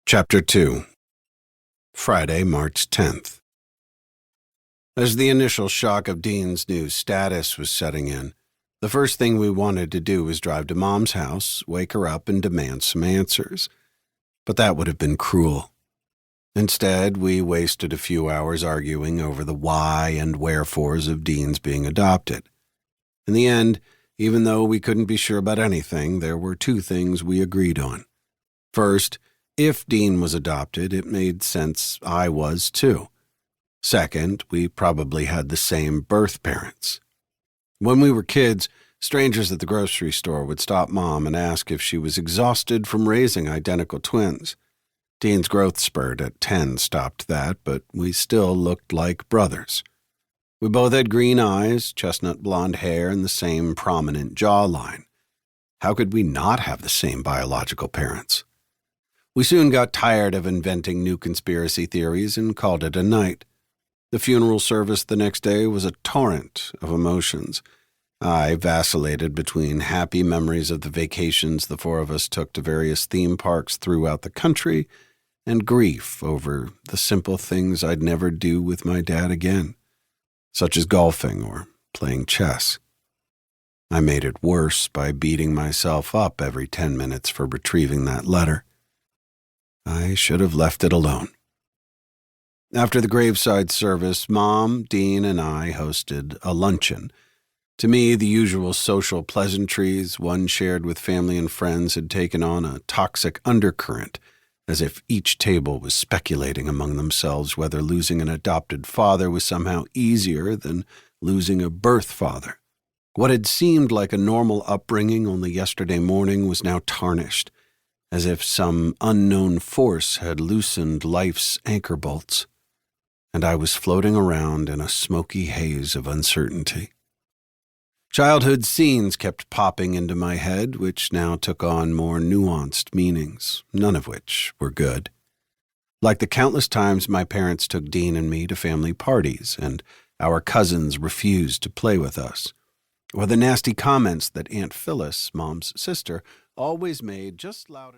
Chapter 2. Friday, March 10th. As the initial shock of Dean's new status was setting in, the first thing we wanted to do was drive to Mom's house, wake her up, and demand some answers. But that would have been cruel. Instead, we wasted a few hours arguing over the why and wherefores of Dean's being adopted. In the end, even though we couldn't be sure about anything, there were two things we agreed on. First, if Dean was adopted, it made sense I was too. Second, we probably had the same birth parents. When we were kids, strangers at the grocery store would stop Mom and ask if she was exhausted from raising identical twins. Dean's growth spurt at 10 stopped that, but we still looked like brothers. We both had green eyes, chestnut blonde hair, and the same prominent jawline. How could we not have the same biological parents? We soon got tired of inventing new conspiracy theories and called it a night. The funeral service the next day was a torrent of emotions. I vacillated between happy memories of the vacations the four of us took to various theme parks throughout the country and grief over the simple things I'd never do with my dad again, such as golfing or playing chess. I made it worse by beating myself up every 10 minutes for retrieving that letter. I should have left it alone. After the graveside service, Mom, Dean, and I hosted a luncheon. To me, the usual social pleasantries one shared with family and friends had taken on a toxic undercurrent, as if each table was speculating among themselves whether losing an adopted father was somehow easier than losing a birth father. What had seemed like a normal upbringing only yesterday morning was now tarnished, as if some unknown force had loosened life's anchor bolts, and I was floating around in a smoky haze of uncertainty. Childhood scenes kept popping into my head, which now took on more nuanced meanings, none of which were good. Like the countless times my parents took Dean and me to family parties, and our cousins refused to play with us, or the nasty comments that Aunt Phyllis, Mom's sister, always made just loud enough.